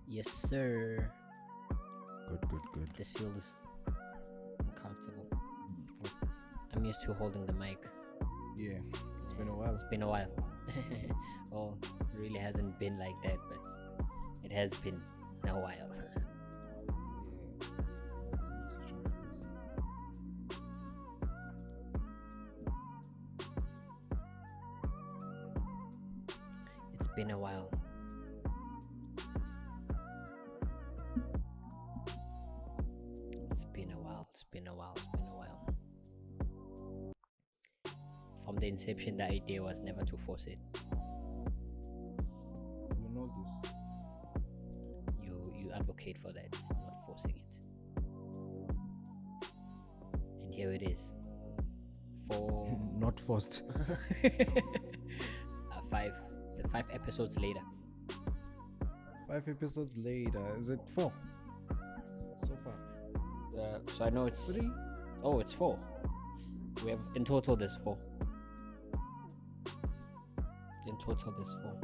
Yes, sir. Good. This feels uncomfortable. I'm used to holding the mic. Yeah, it's been a while. It's been a while. Well, it really hasn't been like that, but it has been a while. It's been a while. It's been a while. It's been a while. It's been a while. From the inception, the idea was never to force it. You know this. You advocate for that, not forcing it. And here it is. For Not forced. 5 episodes later. 5 episodes later. Is it 4? So far. So I know it's 3? Oh, it's 4. We have in total there's 4. In total there's 4,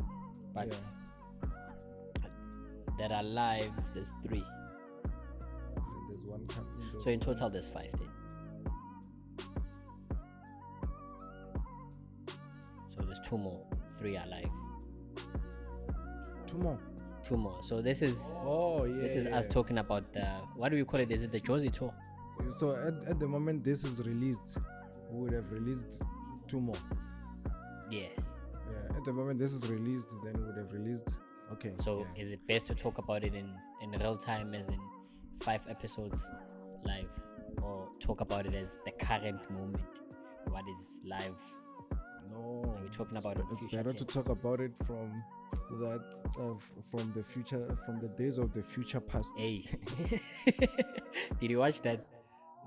but that are live there's 3. And there's one coming. So in total there's 5 then. So there's 2 more. 3 are live. 2 more. 2 more. So this is this is us talking about the, what do you call it? Is it the Jozi Tour? So at the moment this is released, we would have released 2 more. Yeah. Yeah. At the moment this is released, then we would have released. Okay. So is it best to talk about it in real time, as in 5 episodes live, or talk about it as the current moment? What is live? No. Are we talking about it's future better to talk about it from that from the future, from the days of the future past. Hey. Did you watch that?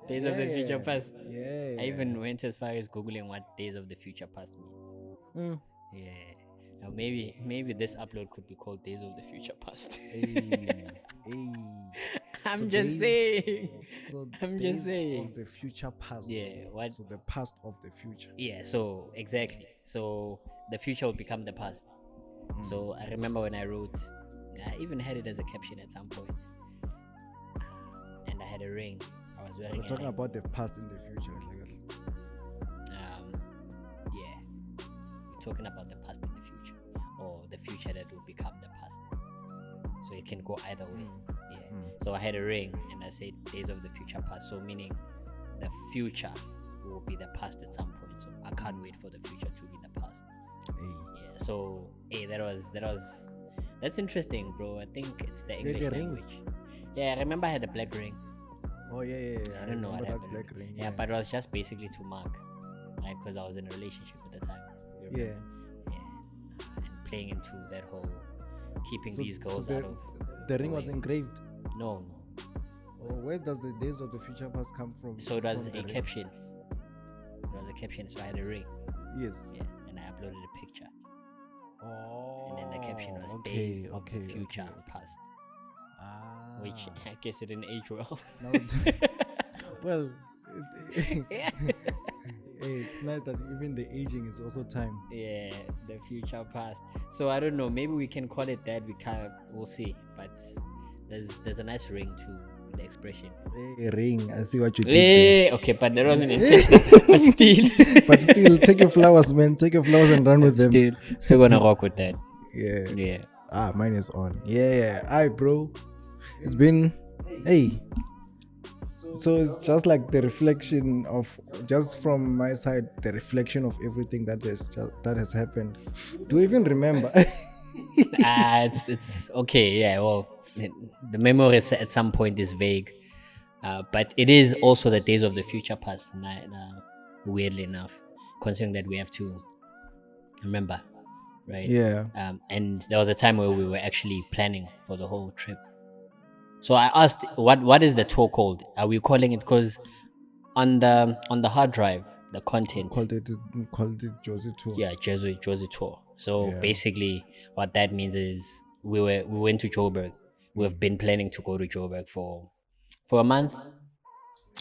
Days of the Future Past? Yeah. I even went as far as googling what Days of the Future Past means. Yeah. Now maybe this upload could be called Days of the Future Past. Hey. I'm just saying. So I'm days just saying. of the future past. Yeah. What? So the past of the future. Yeah. So exactly. So the future will become the past. So I remember when I wrote, I even had it as a caption at some point. And I had a ring. I was wearing. We're talking about the past in the future. Yeah. We're talking about the past in the future, or the future that will become the past. So it can go either way. Yeah. So I had a ring and I said Days of the Future Past. So meaning the future will be the past at some point. So I can't wait for the future to be the past. Yeah. So that's interesting, bro. I think it's the English language. Yeah, I remember I had a black ring. Oh yeah. I don't know what that happened. black ring. Yeah, but it was just basically to mark, right? Because I was in a relationship at the time. Yeah. And playing into that whole keeping these girls so out of. the ring was engraved. No. Oh, where does the Days of the Future Past come from? So it was from a caption. It was a caption, so I had a ring. Yes. Yeah, and I uploaded a picture. Oh. And then the caption was okay, Days of the okay, Future okay. Past. Ah. Which I guess it didn't age well. No, well, it's nice that even the aging is also time. Yeah, the future past. So I don't know. Maybe we can call it that. We'll see. But there's a nice ring to the expression. Hey, ring. I see what you did. Hey, okay, but that wasn't intentional. But still, But still, take your flowers, man. Take your flowers and run with them. Still gonna rock with that. Yeah. Yeah. Ah, mine is on. Yeah. Hi, bro. It's been. Hey. So it's just like the reflection of, just from my side, the reflection of everything that has happened. Do you even remember? It's okay. Yeah. Well, the memory at some point is vague, but it is also the Days of the Future Past. Weirdly enough, considering that we have to remember, right? Yeah. And there was a time where we were actually planning for the whole trip. So I asked, what is the tour called? Are we calling it, because on the hard drive, the content Called it Jozi Tour. Yeah, Jozi Tour. So Yeah. basically, what that means is we went to Joburg. We've been planning to go to Joburg for a month.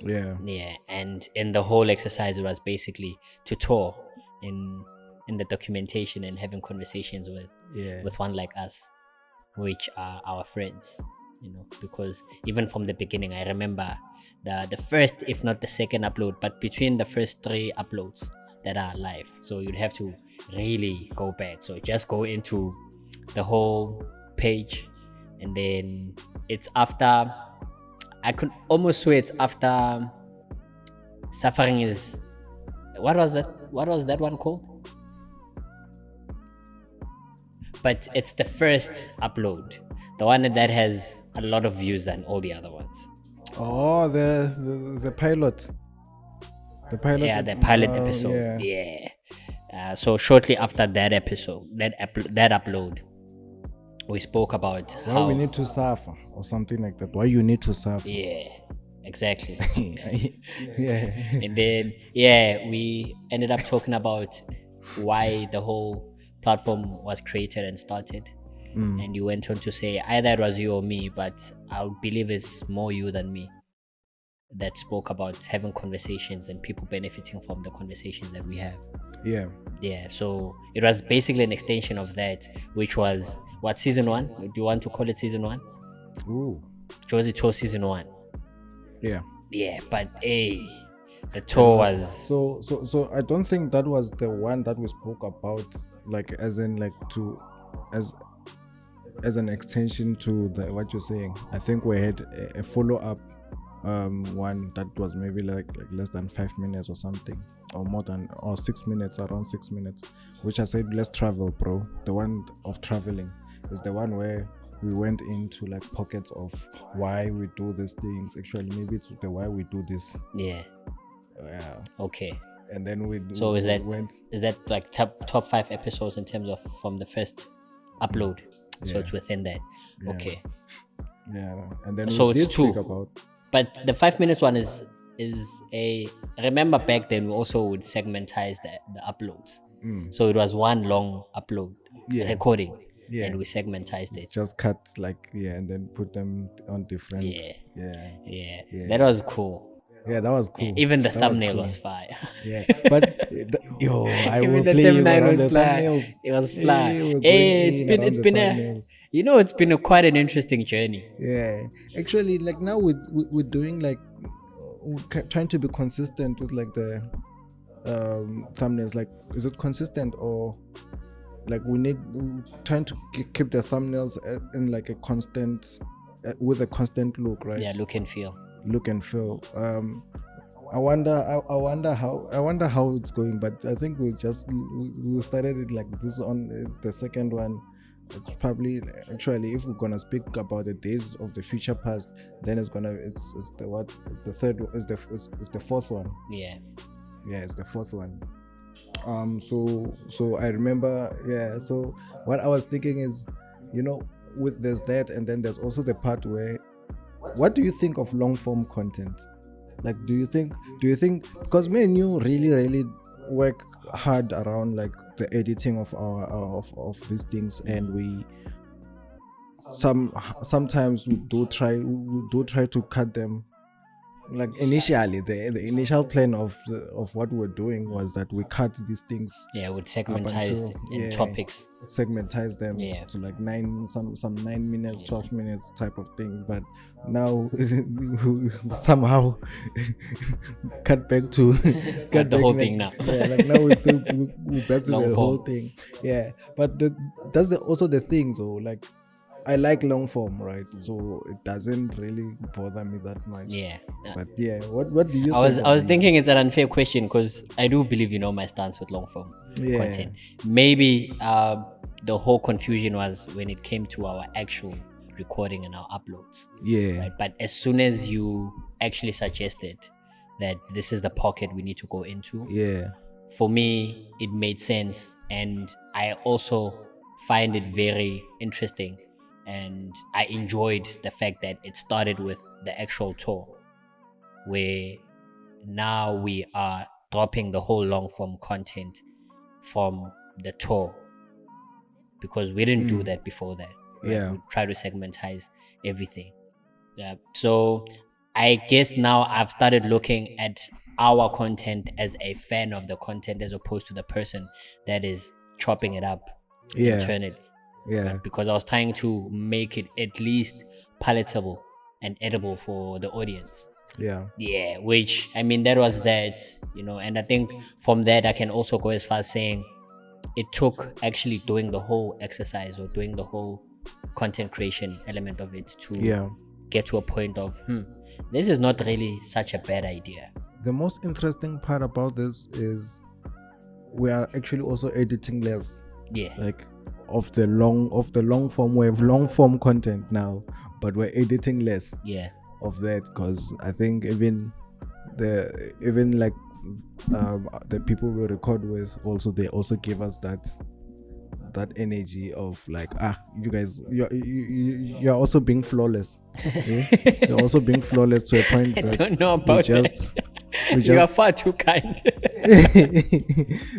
Yeah. Yeah, and in the whole exercise, it was basically to tour in the documentation and having conversations with one like us. which are our friends, because even from the beginning, I remember the first, if not the second upload, but between the first three uploads that are live. So you'd have to really go back. So just go into the whole page, and then it's after, I could almost swear it's after suffering is, what was that one called? But it's the first upload, the one that has a lot of views than all the other ones. Oh, the pilot. The pilot. Yeah, the pilot episode. Yeah. So shortly after that episode, that upload, we spoke about Why how we need to suffer or something like that. Why you need to suffer. Yeah, exactly. Yeah. And then we ended up talking about why the whole platform was created and started. And you went on to say either it was you or me, but I would believe it's more you than me, that spoke about having conversations and people benefiting from the conversations that we have. Yeah. So it was basically an extension of that, which was what, season 1? Do you want to call it season 1? Ooh. Jozi Tour season 1. Yeah. But the tour was so I don't think that was the one that we spoke about, like as in like to as an extension to the what you're saying. I think we had a follow-up one that was maybe like less than 5 minutes or something, or more than, or 6 minutes, around 6 minutes, which I said, let's travel, bro. The one of traveling is the one where we went into like pockets of why we do these things. Actually, maybe it's the why we do this. Yeah. Okay. And then is that like top 5 episodes in terms of from the first upload? So it's within that. Okay. Yeah. And then so we it's did 2. speak about, but the 5 minutes one is a, remember back then we also would segmentize the uploads. So it was one long upload recording, and we segmentized it. just cut and then put them on different. Yeah. That was cool. Yeah, that was cool. Even the thumbnail was fire. Yeah, but I Even will the play you thumbnail around was the fly. thumbnails. It was fly. we're Hey, going it's around been the a, thumbnails. it's been quite an interesting journey. Yeah, actually, like now we're doing like trying to be consistent with like the thumbnails. Like, is it consistent, or like we're trying to keep the thumbnails in like a constant with a constant look, right? Yeah, look and feel. I wonder how it's going, but I think we started it like this on. It's the second one. It's probably, actually, if we're gonna speak about the days of the future past, then it's the fourth one. Yeah, it's the fourth one. So I remember, so what I was thinking is, with there's that, and then there's also the part where, what do you think of long form content? Like, do you think because me and you really work hard around like the editing of our of these things, and we sometimes we do try to cut them. Like initially, the initial plan of what we're doing was that we cut these things. Yeah, would segmentize in topics. Segmentize them to like 9 minutes, 12 minutes type of thing. But now somehow cut back to cut the whole thing now. Yeah, like now we're back to the whole thing. Yeah, but that's also the thing though. Like, I like long form, right? So it doesn't really bother me that much. Yeah. But what do you think? I was thinking it's an unfair question, because I do believe my stance with long form content. Maybe the whole confusion was when it came to our actual recording and our uploads. Yeah. Right? But as soon as you actually suggested that this is the pocket we need to go into, for me it made sense, and I also find it very interesting. And I enjoyed the fact that it started with the actual tour, where now we are dropping the whole long form content from the tour, because we didn't do that before that. Right? We try to segmentize everything. Yeah. So I guess now I've started looking at our content as a fan of the content, as opposed to the person that is chopping it up internally. Yeah. because I was trying to make it at least palatable and edible for the audience. Yeah. Yeah, which I mean, that was that, and I think from that I can also go as far as saying it took actually doing the whole exercise or doing the whole content creation element of it to Yeah. get to a point of this is not really such a bad idea. The most interesting part about this is we are actually also editing less. Yeah. Like of the long form, we have long form content now, but we're editing less. Yeah. Of that, because I think even like the people we record with also, they also give us that energy of like, you guys, you're also being flawless. You're also being flawless to a point that I don't know about you are far too kind.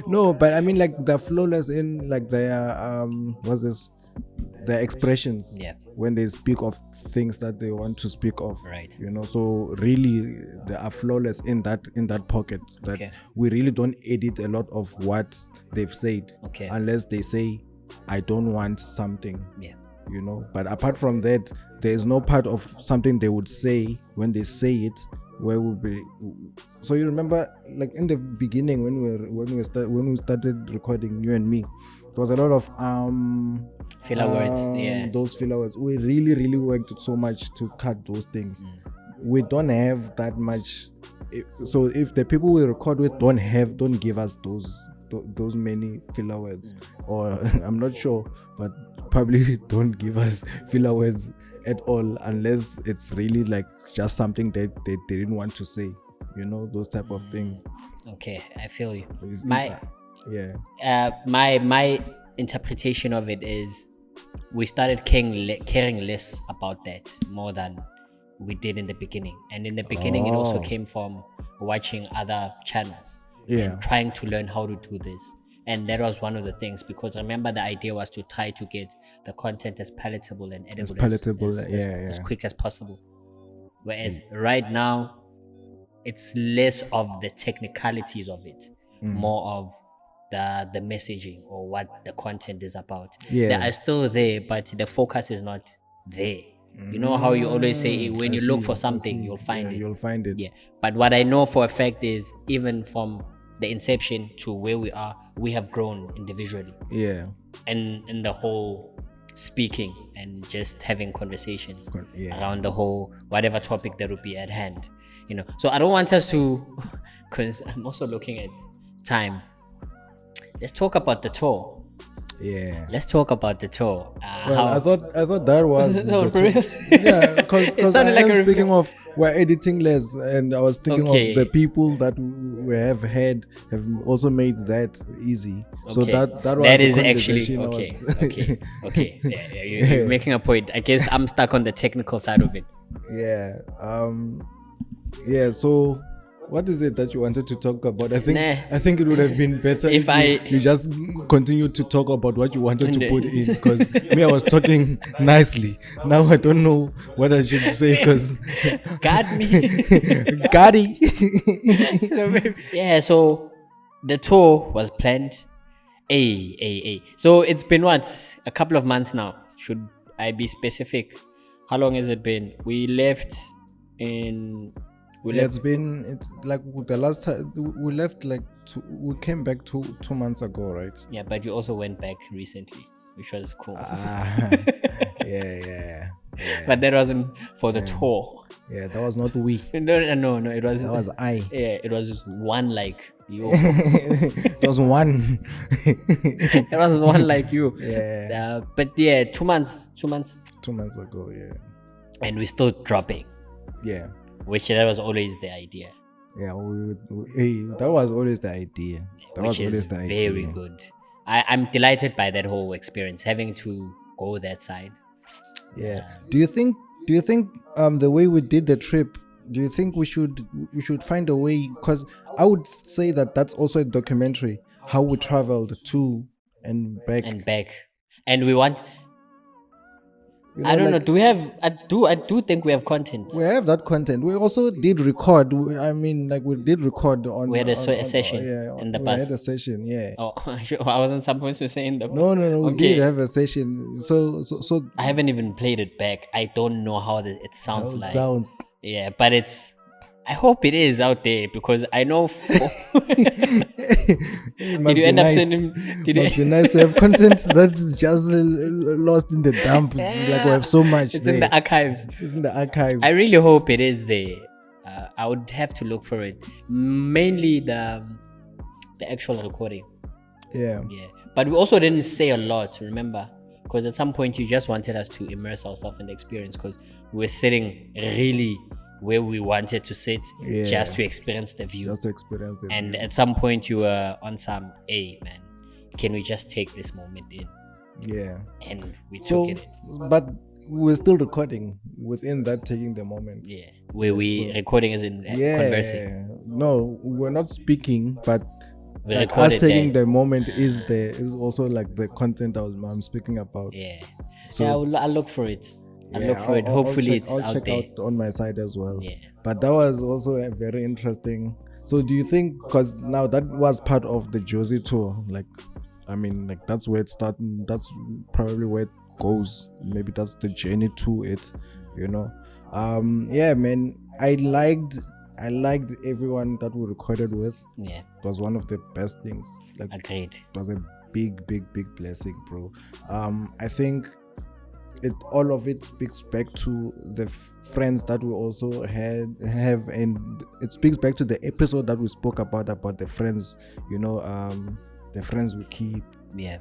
No, but I mean, like, they're flawless in like their their expressions. Yeah. When they speak of things that they want to speak of, right? So really they are flawless in that pocket, that we really don't edit a lot of what they've said, unless they say, I don't want something. Yeah. But apart from that, there is no part of something they would say when they say it where we'll be. So you remember, like in the beginning when we started recording, you and me, there was a lot of filler words. Yeah, those filler words. We really worked so much to cut those things. We don't have that much. So if the people we record with don't give us those many filler words, or I'm not sure, but probably don't give us filler words at all, unless it's really like just something that they didn't want to say, those type of things. Okay, I feel you. My interpretation of it is we started caring less about that more than we did in the beginning. And in the beginning, it also came from watching other channels and trying to learn how to do this. And that was one of the things, because remember, the idea was to try to get the content as palatable and edible as quick as possible. Whereas right now, it's less of the technicalities of it, more of the messaging or what the content is about. They are still there, but the focus is not there. You know how you always say, when you look for something, you'll find it. You'll find it. Yeah. But what I know for a fact is, even from the inception to where we are, we have grown individually. Yeah. And in the whole speaking and just having conversations around the whole whatever topic that would be at hand. So I don't want us to, because I'm also looking at time. Let's talk about the tour. Yeah. Let's talk about the tour. I thought that was No, the tour. Yeah, because I am speaking of, we're editing less, and I was thinking of the people that we have had have also made that easy. So that was that is actually okay. Yeah, you're making a point. I guess I'm stuck on the technical side of it. Yeah. So what is it that you wanted to talk about? I think it would have been better if you just continued to talk about what you wanted to put in, because I was talking nicely. Now I don't know what I should say, because got me. Got it. So the tour was planned. So it's been a couple of months now. Should I be specific? How long has it been? We left in... It's like the last time we left, like we came back 2 months ago, right? Yeah, but you also went back recently, which was cool. Yeah. But that wasn't for the tour. Yeah, that was not we. No, it was. That was I. Yeah, it was one like you. It was one. It was one like you. Yeah. But yeah, 2 months. 2 months. 2 months ago, yeah. And we're still dropping. Yeah. Which that was always the idea. Yeah, that was always the idea. Very good. I'm delighted by that whole experience, having to go that side. Yeah. Do you think the way we did the trip, do you think we should find a way? Because I would say that's also a documentary, how we traveled to and back. And we want... I don't know. Do we have? I do think we have content. We have that content. We also did record. I mean, like we did record on. We had a on, session yeah, in the we bus. had a session. Yeah. Oh, I wasn't supposed to say in the. No. We Okay. did have a session. So. I haven't even played it back. I don't know how it sounds How it like. sounds. Yeah, but it's. I hope it is out there because I know. It must Did you be end up nice. sending? Did Must you? be nice to have content that is just lost in the dump. It's like we have so much It's there. in the archives. It's in the archives. I really hope it is there. I would have to look for it. Mainly the actual recording. Yeah. Yeah, but we also didn't say a lot. Remember, because at some point you just wanted us to immerse ourselves in the experience because we were sitting really where we wanted to sit, Yeah. just to experience the view. Just to experience it. And at some point you were on some, hey man, can we just take this moment in? Yeah. And we So, took it in. but we're still recording within that taking the moment. Yeah, where we recording as in conversing. No, we're not speaking, but We like recorded us taking that. the moment is also like the content I'm speaking about. Yeah. So- Yeah, I'll look for it. I'll Yeah, look for it. Hopefully it's I'll out check there. out on my side as well. Yeah. But that was also a very interesting. So do you think, because now that was part of the Jozi tour, like, I mean, like that's where it started. That's probably where it goes. Maybe that's the journey to it, you know. Yeah, man. I liked everyone that we recorded with. Yeah. It was one of the best things. Like, Agreed. it was a big blessing, bro. I think all of it speaks back to the friends that we also have, and it speaks back to the episode that we spoke about the friends, you know, the friends we keep, Yeah.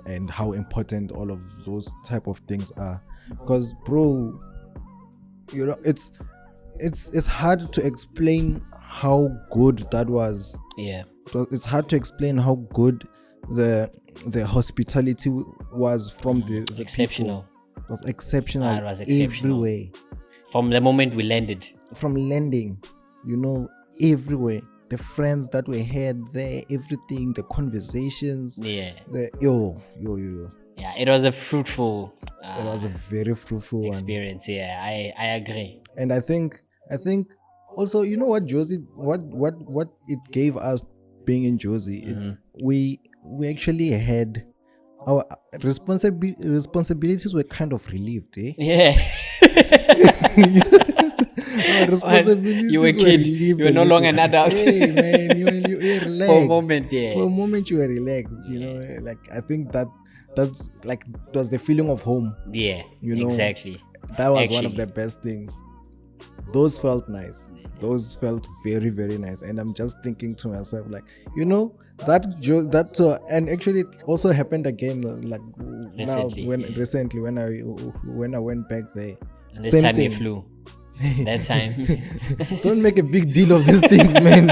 and how important all of those type of things are. Because, bro, you know, it's hard to explain how good that was. Yeah. It's hard to explain how good the hospitality was from the Exceptional. people. It was exceptional. It was exceptional. Everywhere. From the moment we landed. From landing, you know, everywhere. The friends that we had there, everything, the conversations. Yeah. Yo. Yeah, it was a fruitful It was a very fruitful one. experience. Yeah, I agree. And I think also, you know what, Jozi, what it gave us being in Jozi, we actually had our responsibilities were kind of relieved, eh? Yeah. Our responsibilities You were a kid. You were no longer an adult. Hey man, you were relaxed. For a moment, yeah. For a moment you were relaxed, you know. Like, I think that's like, it was the feeling of home. Yeah, You know, exactly. That was one of Actually. the best things. Those felt nice. Those felt very, very nice. And I'm just thinking to myself, like, you know, that and actually it also happened again, like Recently, recently when I went back there. And this Same time thing. you flew. That time. Don't make a big deal of these things, man.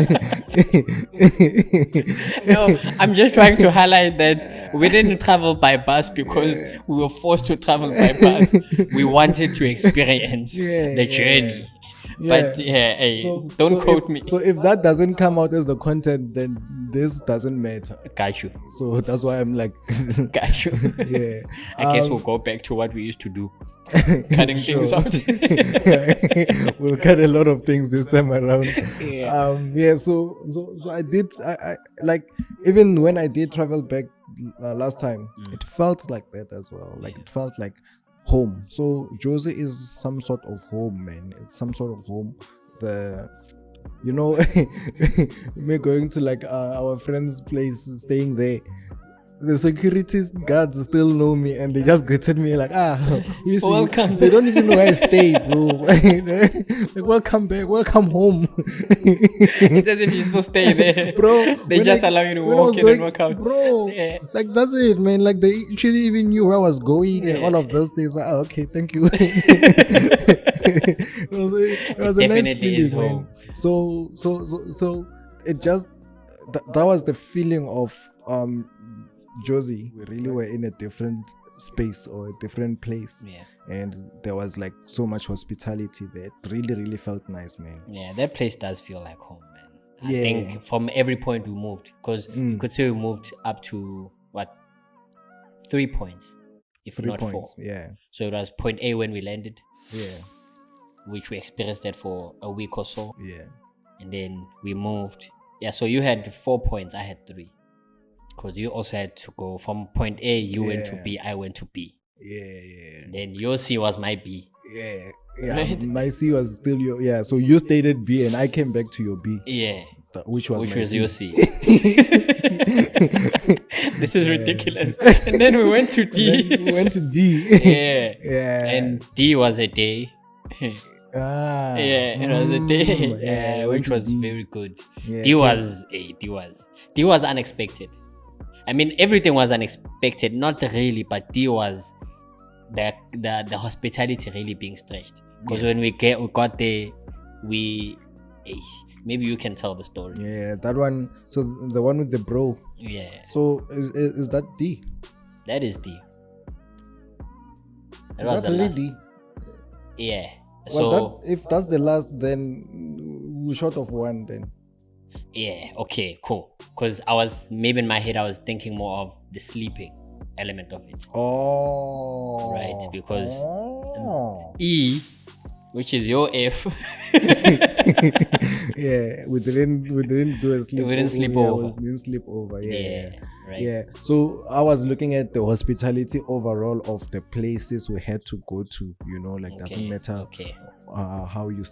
No, I'm just trying to highlight that we didn't travel by bus because we were forced to travel by bus. We wanted to experience the journey. But yeah, hey, don't quote me. So if that doesn't come out as the content, then this doesn't matter. Got you. So that's why I'm like, Got you. yeah. I guess we'll go back to what we used to do. Cutting things out. We'll cut a lot of things this time around. Yeah. So I did. I like, even when I did travel back last time, it felt like that as well. Like, it felt like home. So Jozi is some sort of home, man. It's some sort of home. You know, we're going to like our friend's place, staying there. The security guards still know me, and they just greeted me like, we see you." Welcome. They don't even know where I stay, bro. Like, welcome back, welcome home. It's as if you still stay there. Bro, They when just I- allow you to when I walk was in and going- walk out. Bro, Yeah. like, that's it, man. Like, they actually even knew where I was going and all of those things. Like, okay, thank you. It was a nice Definitely is feeling, man. home. So it just that was the feeling of Jozi. We really were in a different space or a different place. Yeah. And there was like so much hospitality there. It really felt nice, man. Yeah, that place does feel like home, man. I Yeah. think from every point we moved, because you could say we moved up to what, 3 points. if 3 not points. 4. Yeah. So it was point A when we landed, Yeah. which we experienced that for a week or so. Yeah. And then we moved. Yeah, so you had 4 points, I had 3. Because you also had to go from point A, you went to B, I went to B. Yeah. Then your C was my B. Yeah. Right? My C was still your. Yeah. So you stayed at B and I came back to your B. Yeah. Which was my C. your C. This is ridiculous. And then we went to D. We went to D. Yeah. Yeah. And D was a day. Ah. Yeah, it was a day. Yeah, Which was D. very good. Yeah, D was unexpected. I mean, everything was unexpected. Not really, but D was the hospitality really being stretched. Because when we got there, maybe you can tell the story. Yeah, that one. So the one with the bro. Yeah. So is that D? That is D. That Is was that the really last. D? Yeah. Was So that, if that's the last, then we're short of one then. yeah, okay, cool. Because maybe in my head I was thinking more of the sleeping element of it. Oh. Right, because Oh. E, which is your F. Yeah, we didn't do a sleep. We didn't sleep over. over. We didn't sleep over. Yeah. Right. Yeah. So I was looking at the hospitality overall of the places we had to go to. You know, like doesn't matter. Okay. How you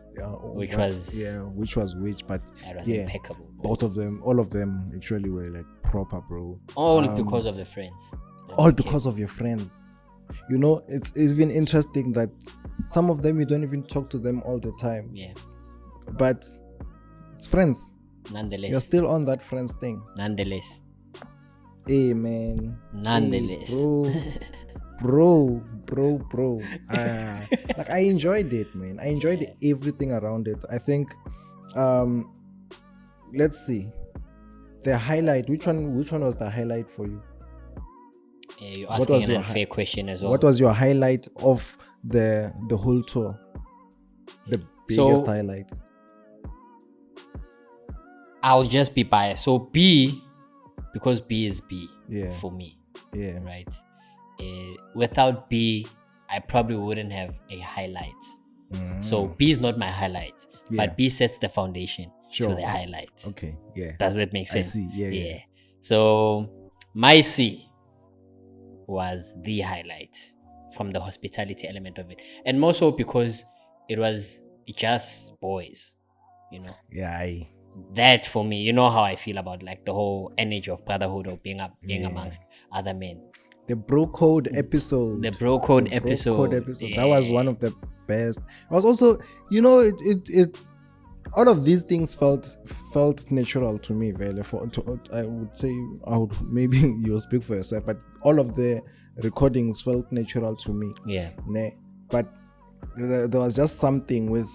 Which was which, but That was yeah, impeccable. all of them actually were like proper, bro. Only because of the friends. All because of your friends. You know, it's even interesting that some of them you don't even talk to them all the time. Yeah. But it's friends. Nonetheless. You're still on that friends thing. Nonetheless. Hey man. Nonetheless. Hey, bro. Like I enjoyed it, man. I enjoyed everything around it. I think let's see. The highlight, which one was the highlight for you? Yeah, you're asking an unfair question as well. What was your highlight of the whole tour? The biggest highlight. I'll just be biased. So B, because B is B for me. Yeah. Right. Without B, I probably wouldn't have a highlight. So B is not my highlight, but B sets the foundation to the highlight. Okay. Yeah. Does that make sense? I see. Yeah. So my C was the highlight from the hospitality element of it, and more so because it was just boys, you know. Yeah. That for me, you know how I feel about like the whole energy of brotherhood or being amongst other men. The bro code episode. Yeah. That was one of the best. It was also, you know, it all of these things felt natural to me. I would say, maybe you'll speak for yourself, but all of the recordings felt natural to me. Yeah. But there was just something with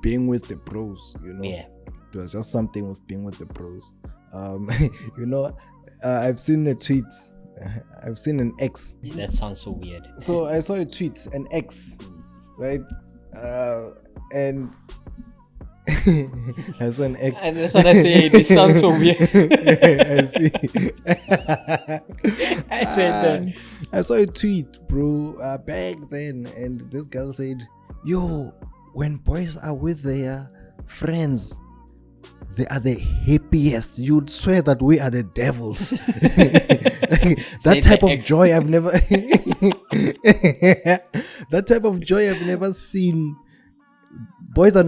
being with the bros, you know. Yeah. There was just something with being with the bros. You know, I've seen a tweet. I've seen an X. That sounds so weird. So I saw a tweet, an X, right? And I saw an X. And that's what I say. This sounds so weird. Yeah, I see. I said that. I saw a tweet, bro, back then, and this girl said, "Yo, when boys are with their friends, they are the happiest. You'd swear that we are the devils." That type of joy I've never that type of joy I've never seen. Boys are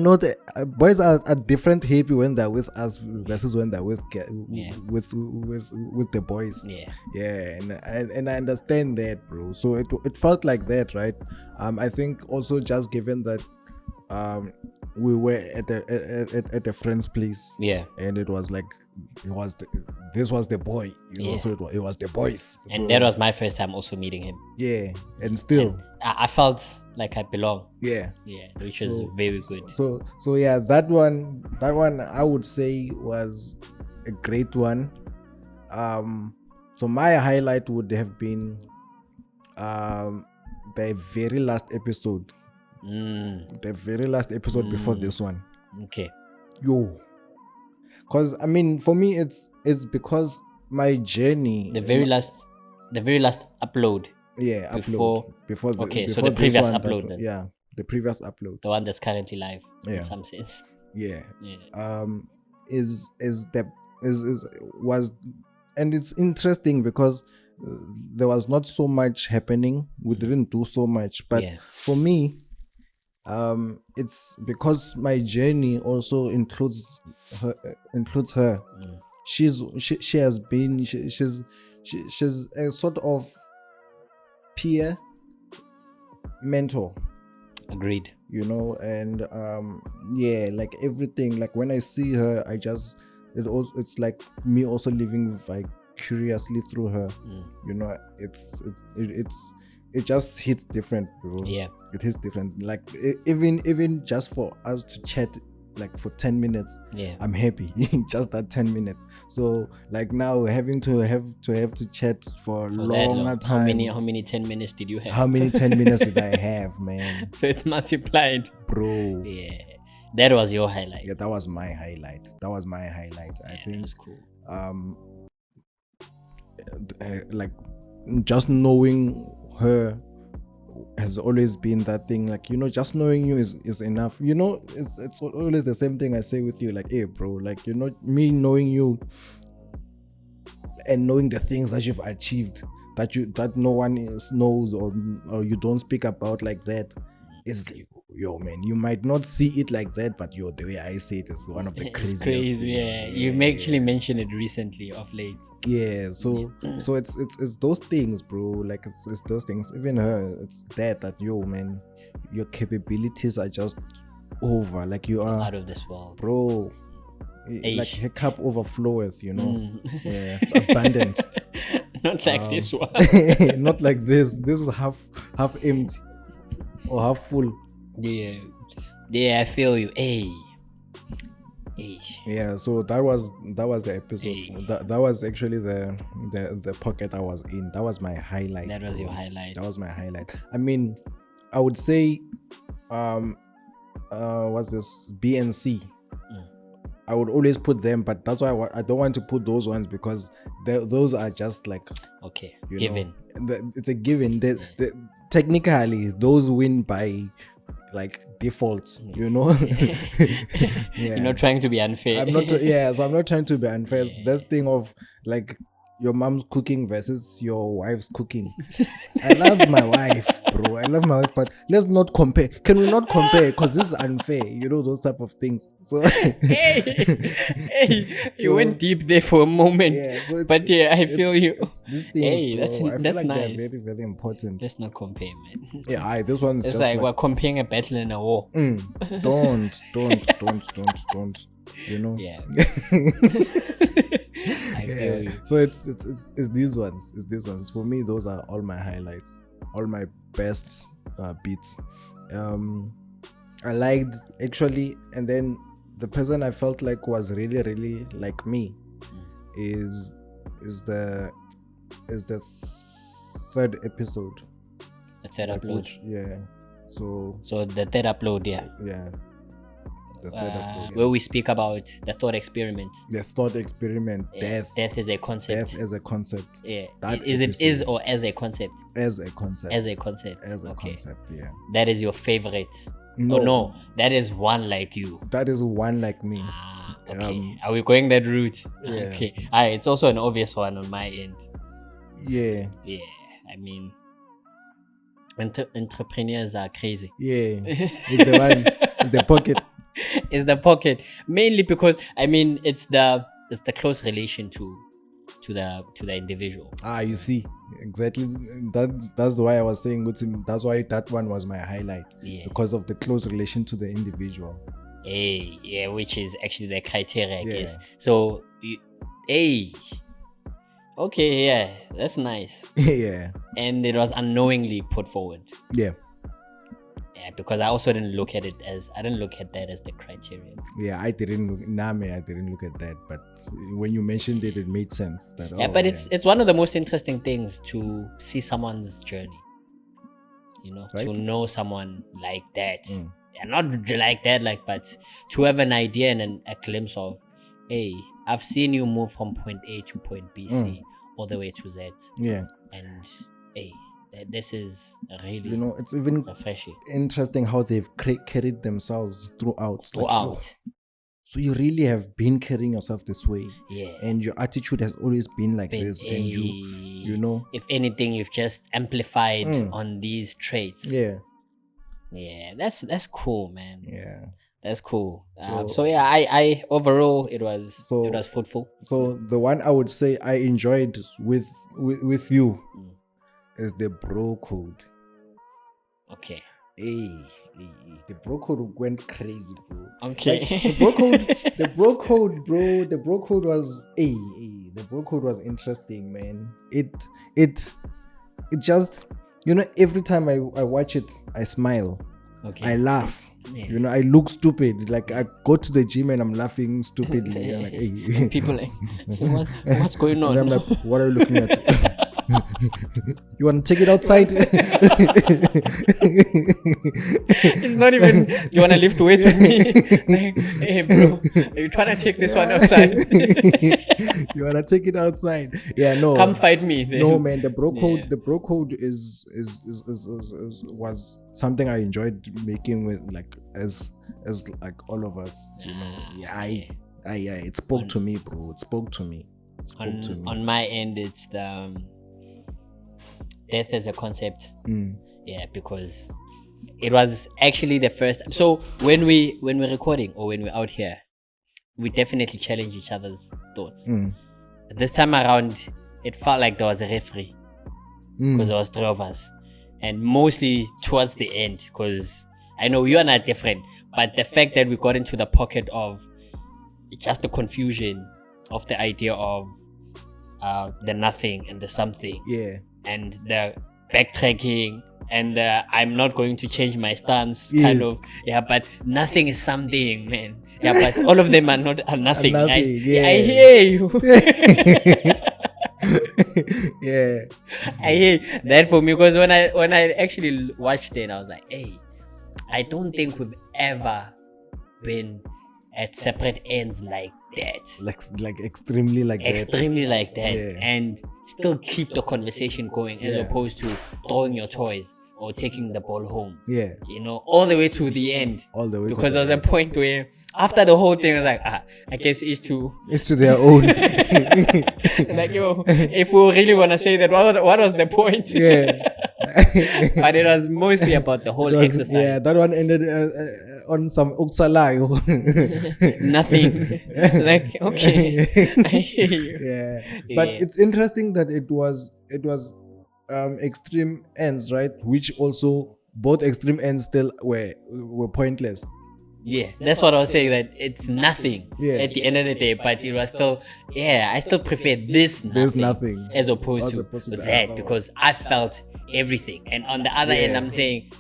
different happy when they're with us versus when they're with the boys. And I understand that, bro. So it felt like that, right? I think also just given that we were at a friend's place, and it was like this was the boy, you know, so it was the boys, and that was my first time also meeting him. And still and I felt like I belong. Which was very good. So yeah, that one I would say was a great one. So my highlight would have been the very last episode. The very last episode before this one. Okay. Because I mean, for me, it's because my journey. The very last The very last upload. Yeah, Before before the this previous one that- upload then. yeah, the previous upload. The one that's currently live Yeah. in some sense. Yeah. Yeah. Is the is was, and it's interesting because there was not so much happening. We didn't do so much, but Yeah. for me, it's because my journey also includes her. She has been she's a sort of peer mentor, Agreed. you know, and yeah, like everything, like when I see her, it's like me also living vicariously through her. You know, it just hits different, bro. Yeah. It hits different, like even just for us to chat like for 10 minutes, Yeah. I'm happy. Just that 10 minutes. So like now having to chat for a longer time. How many 10 minutes did you have? How many 10 minutes did I have, man? So it's multiplied, Bro. Yeah, that was your highlight. Yeah, that was my highlight. I think that's cool. like just knowing her has always been that thing, like, you know, just knowing you is enough, you know. It's always the same thing I say with you, like, hey bro, like, you know, me knowing you and knowing the things that you've achieved that no one else knows, or you don't speak about like that, is, yo man, you might not see it like that, but the way I see it is one of the craziest crazy, things. yeah. You've actually mentioned it recently of late. Yeah, so it's those things, bro. Like it's those things. Even her, it's that yo man, your capabilities are just over. Like you are out of this world, bro. Like her cup overfloweth, you know. Yeah, it's abundance. Not like this one. Not like this. This is half empty or half full. Yeah, I feel you. Hey. Yeah, so that was the episode. That was actually the pocket I was in. That was my highlight. That was your highlight. That was my highlight. I mean, I would say what's this, B and C. I would always put them, but that's why I don't want to put those ones, because those are just like, okay, given. It's a given. Technically, those win by like default, you know. Yeah. You're not trying to be unfair. I'm not. So I'm not trying to be unfair. Yeah. That thing of like your mom's cooking versus your wife's cooking. I love my wife, bro. I love my wife, but let's not compare. Can we not compare? Because this is unfair, you know, those type of things. So you went deep there for a moment. Yeah, so but yeah, I feel you. These things, bro, that's like nice. They're very, very important. Let's not compare, man. Yeah, this one's it's just like we're comparing a battle and a war. Don't. You know. Yeah. I feel you. So it's these ones. It's these ones. For me, those are all my highlights, all my best beats. I liked actually, and then the person I felt like was really, really like me is the third episode. The third upload. Yeah. So the third upload, yeah. Yeah. The third upload, where we speak about the thought experiment. The thought experiment. Yeah. Death is a concept. Death as a concept. Yeah. Is or as a concept? As a concept. As a concept. As a concept, yeah. That is your favorite. No, that is one like you. That is one like me. Okay. Are we going that route? Yeah. Okay. It's also an obvious one on my end. Yeah. Yeah. I mean, entrepreneurs are crazy. Yeah. It's the one. It's the pocket. It's the pocket. Mainly because it's the close relation to the individual. You see, exactly. That's why I was saying that's why that one was my highlight. Yeah. Because of the close relation to the individual. Yeah, which is actually the criteria, I guess. So, okay, yeah, that's nice. Yeah. And it was unknowingly put forward. Yeah. Yeah, because I also didn't look at that as the criteria. Yeah, I didn't look at that, but when you mentioned it, it made sense. It's one of the most interesting things to see someone's journey. You know, right? To know someone like that. Yeah, not like that, but to have an idea and a glimpse of, hey, I've seen you move from point A to point B, C, all the way to Z. Yeah. And hey, this is really You know, it's even refreshing. interesting how they've carried themselves throughout. Like, yo, Throughout. so you really have been carrying yourself this way, Yeah. and your attitude has always been like this, and you know, if anything, you've just amplified on these traits. yeah, that's cool, man. yeah. That's cool. So yeah, I overall it was fruitful. So the one I would say I enjoyed with you is the bro code. Okay. Hey, the bro code went crazy, bro. Okay. Like, the bro code was the bro code was interesting, man. It just, you know, every time I watch it, I smile. Okay. I laugh. Yeah. You know, I look stupid. Like, I go to the gym and I'm laughing stupidly. I'm like, hey. People like, what's going on? And I'm like, what are you looking at? You want to take it outside? It's not even, you want to lift weights with me? Like, hey bro, are you trying to take this one outside? You want to take it outside? Yeah, no. Come fight me then. No, man, the bro code was something I enjoyed making with, like, as like all of us, you know. Yeah, it spoke to me, bro. It spoke to me. On my end, it's the death as a concept. Yeah, because it was actually the first. So when we're recording or when we're out here, we definitely challenge each other's thoughts. This time around, it felt like there was a referee because there was 3 of us, and mostly towards the end, because I know you and I are different, but the fact that we got into the pocket of just the confusion of the idea of the nothing and the something, and the backtracking and I'm not going to change my stance, kind of, but nothing is something, man. Yeah, but all of them are nothing. I hear you. Yeah, I hear that for me, because when I actually watched it, I was like, hey, I don't think we've ever been at separate ends like that, like extremely like that, and still keep the conversation going, as opposed to throwing your toys or taking the ball home, you know, all the way to the end, because there was a point where after the whole thing I was like, I guess it's to their own. Like, yo, if we really want to say that, what was the point? But it was mostly about the whole exercise. Yeah, that one ended on some Uksala. Nothing. Like, okay, I hear you. Yeah, but it's interesting that it was extreme ends, right? Which also both extreme ends still were pointless. Yeah, that's what I was saying, that it's nothing at the end of the day, but it was still, I still prefer this nothing as opposed to that, because I felt everything. And on the other end, I'm saying,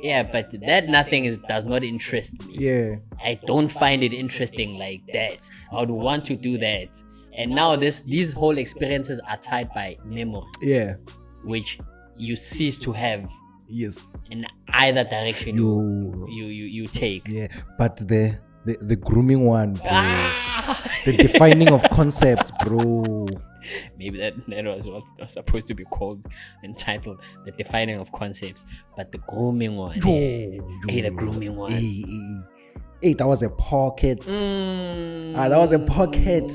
but that nothing does not interest me. I don't find it interesting like that. I would want to do that. And now these whole experiences are tied by memory. Which you cease to have. In either direction you take. But the grooming one, bro. The defining of concepts, bro. Maybe that was what was supposed to be called, entitled the defining of concepts. But the grooming one, the grooming one. Hey, that was a pocket. That was a pocket.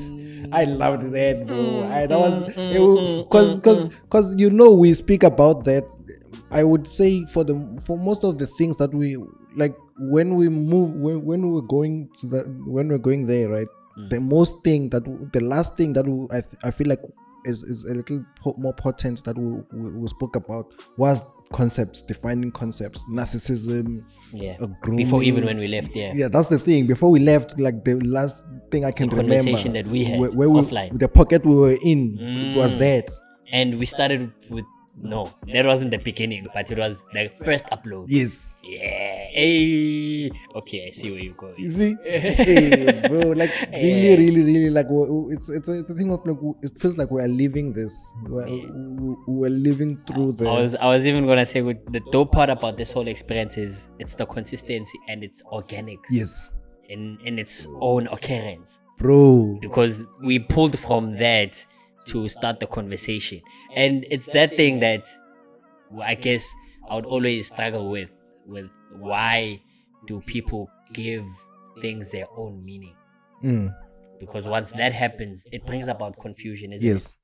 I loved that, bro. That was because you know, we speak about that. I would say for most of the things that we like, when we move, when we're going there, right? The last thing that I feel like is a little more potent that we spoke about was concepts, defining concepts, narcissism. Before even when we left. That's the thing. Before we left, like the last thing I can remember, conversation that we had where offline, the pocket we were in was that, and we started with. No, that wasn't the beginning, but it was the first upload. Yes. Yeah. Hey. Okay, I see where you're going. You see? Hey, bro, like really, like it's a thing of like, it feels like we are living this. We're living through this. I was even gonna say, with the dope part about this whole experience is it's the consistency and it's organic. Yes. In its own occurrence, bro. Because we pulled from that to start the conversation. And it's that thing that I guess I would always struggle with why do people give things their own meaning? Because once that happens, it brings about confusion, isn't it?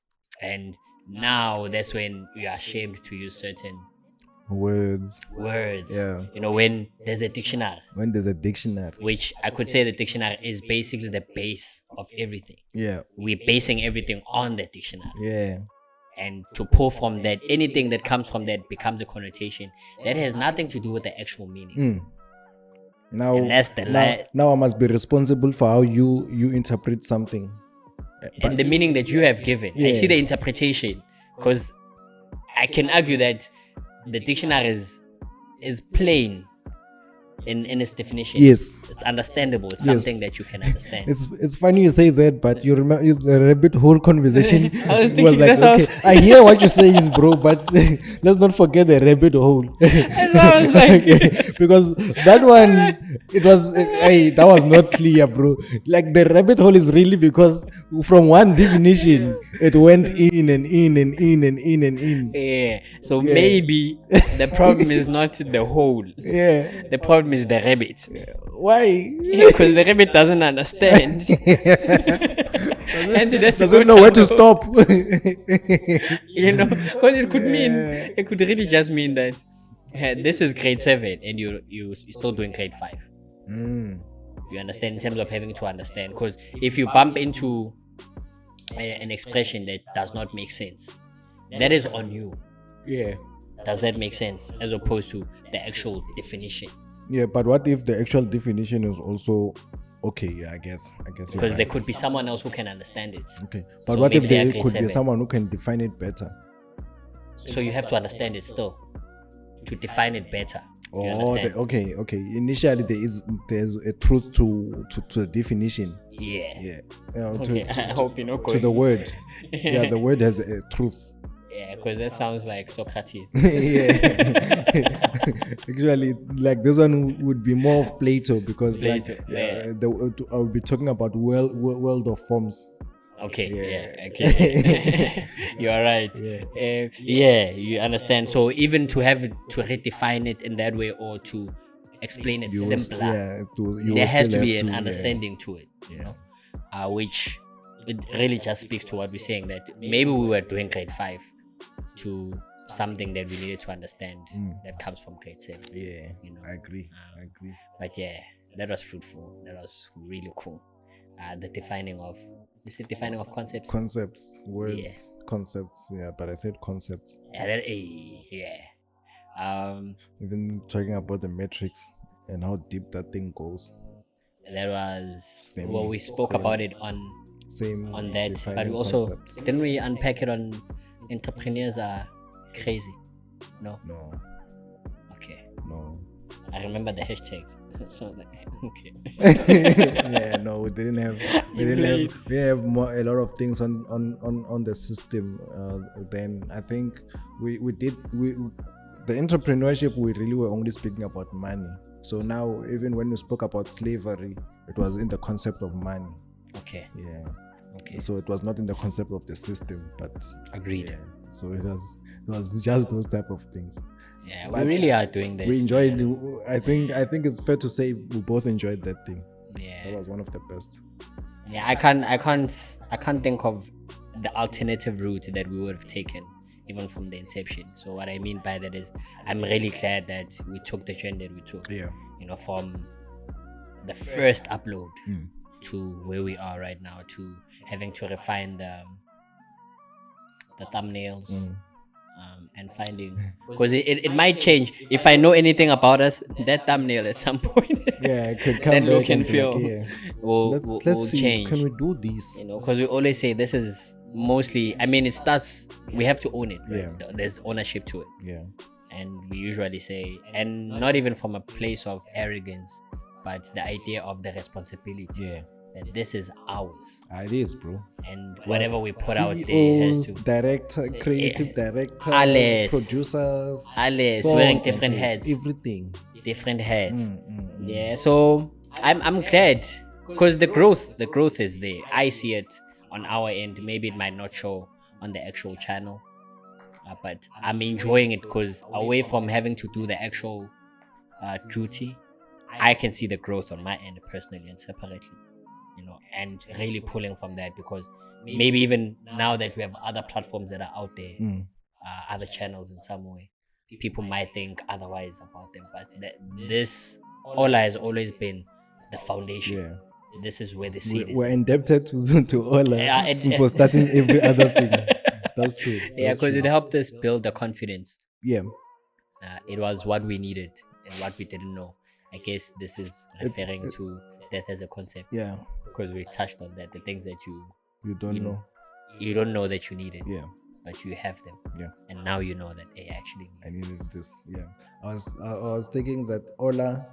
And now that's when you are ashamed to use certain words. Yeah. When there's a dictionary. Which I could say the dictionary is basically the base of everything. Yeah. We're basing everything on the dictionary. Yeah. And to pull from that, anything that comes from that becomes a connotation that has nothing to do with the actual meaning. Now I must be responsible for how you interpret something. And the meaning that you have given. I see the interpretation. Because I can argue that the dictionary is plain in its definition. Yes. It's understandable. It's something that you can understand. It's funny you say that, but you remember the rabbit hole conversation was like, okay, I hear what you're saying, bro, but let's not forget the rabbit hole. That's what I was like. Because that one, that was not clear, bro. Like the rabbit hole is really because from one definition, it went in and in and in and in and in. Yeah. So maybe the problem is not the hole. Yeah. The problem is the rabbit. Why? Because the rabbit doesn't understand. Doesn't know where to stop. Because it could really just mean that this is grade 7 and you're still doing grade 5. You understand, in terms of having to understand. Because if you bump into an expression that does not make sense, that is on you. Yeah. Does that make sense? As opposed to the actual definition. Yeah, but what if the actual definition is also okay? Yeah, I guess. Because there could be someone else who can understand it. Okay, but so what if there could be someone who can define it better? So you have to understand it still to define it better. Okay. Initially, there's a truth to the definition. Yeah. I hope you know. To the word. Yeah, the word has a truth. Yeah, because that sounds like Socrates. Yeah. Actually, like this one would be more of Plato because I would be talking about world of forms. Okay. You are right. Yeah, you understand. So even to have to redefine it in that way or to explain it simpler, there has to be an understanding to it. Which it really just speaks to what we're saying, that maybe we were doing grade 5 to something that we needed to understand that comes from grade 7. Yeah, I agree. But yeah, that was fruitful. That was really cool. The defining of concepts. Words, concepts. Yeah, but I said concepts. Even talking about the matrix and how deep that thing goes. That was we spoke about it on that, but we also didn't we unpack it on entrepreneurs are crazy? No. Okay. No. I remember the hashtags. So okay. Yeah, no, we didn't have a lot of things on the system. Then I think we the entrepreneurship, we really were only speaking about money. So now even when we spoke about slavery, it was in the concept of money. Okay. Yeah. Okay. So it was not in the concept of the system, but agreed. Yeah. So it was just those type of things. Yeah, we really are doing this. We enjoyed it. I think it's fair to say we both enjoyed that thing. Yeah. That was one of the best. Yeah, I can't think of the alternative route that we would have taken even from the inception. So what I mean by that is I'm really glad that we took the journey that we took. Yeah. From the first upload to where we are right now, to having to refine the thumbnails. And finding, because it might change. If I know anything about us, that thumbnail at some point, it could come that back look and feel let's see, change. can we do this? Because we always say this is mostly, it starts, we have to own it, right? Yeah. There's ownership to it. Yeah. And we usually say, and not even from a place of arrogance, but the idea of the responsibility. Yeah. That this is ours. It is, bro. And whatever we put out there has to creative directors, producers, wearing different hats. Everything. Different hats. Yeah. So I'm glad because the growth is there. I see it on our end, maybe it might not show on the actual channel, but I'm enjoying it because away from having to do the actual duty, I can see the growth on my end personally and separately, and really pulling from that, because maybe even now that we have other platforms that are out there, other channels in some way, people might think otherwise about them, but this Ola has always been the foundation. Yeah. This is where the seed We're is. indebted to Ola for starting every other thing. That's true. Yeah, because it helped us build the confidence. Yeah. It was what we needed and what we didn't know. I guess this is referring to death as a concept. Yeah. Because we touched on that, the things that you don't know. You don't know that you need it. Yeah. But you have them. Yeah. And now you know that actually I needed this. Yeah. I was thinking that Ola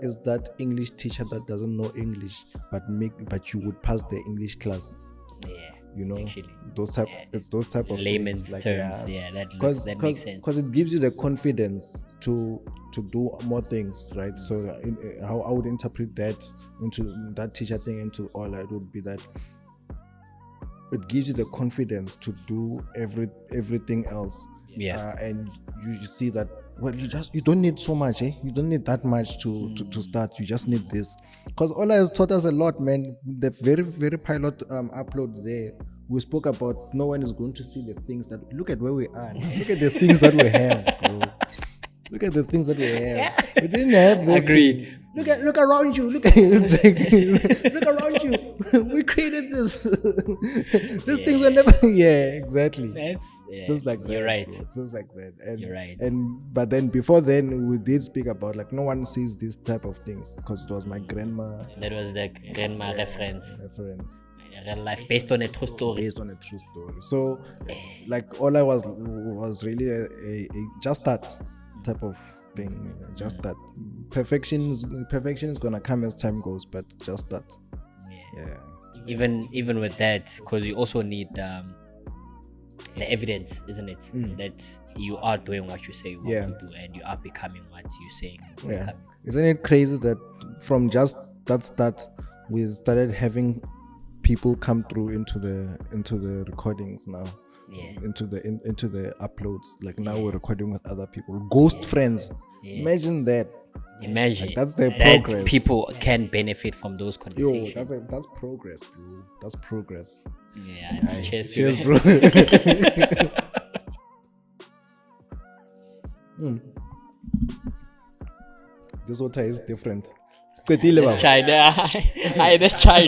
is that English teacher that doesn't know English, but you would pass the English class. Yeah. Actually, it's those type of layman's things, terms. That makes sense. Because it gives you the confidence to do more things, right? So how I would interpret that into that teacher thing into Ola, it would be that it gives you the confidence to do everything else. Yeah. And you see that, well, you don't need so much, you don't need that much to start. You just need this, because Ola has taught us a lot, man. The very, very pilot upload there, we spoke about no one is going to see the things that, look at where we are, look at the things that we have, bro. Look at the things that we have. We didn't have this. Agreed. Thing. Look around you. Look around you. We created this. These things are never. Yeah, exactly. Feels like that. You're right. Bro. Feels like that. And, you're right. But then before then, we did speak about like no one sees this type of things, because it was my grandma. That was the grandma reference. Real life based on a true story. So, like all I was really a just that type of thing. Just that. Perfection is gonna come as time goes, but just that. Yeah. Even with that, because you also need the evidence, isn't it? That you are doing what you say you want to do, and you are becoming what you're saying. Isn't it crazy that from just that start, we started having people come through into the recordings now. Into the uploads. Like now we're recording with other people, ghost friends. Imagine that. Like that's the progress. People can benefit from those conversations. That's progress, bro. That's progress. Yeah. Cheers, bro. This water is different. Let's try. Let's try.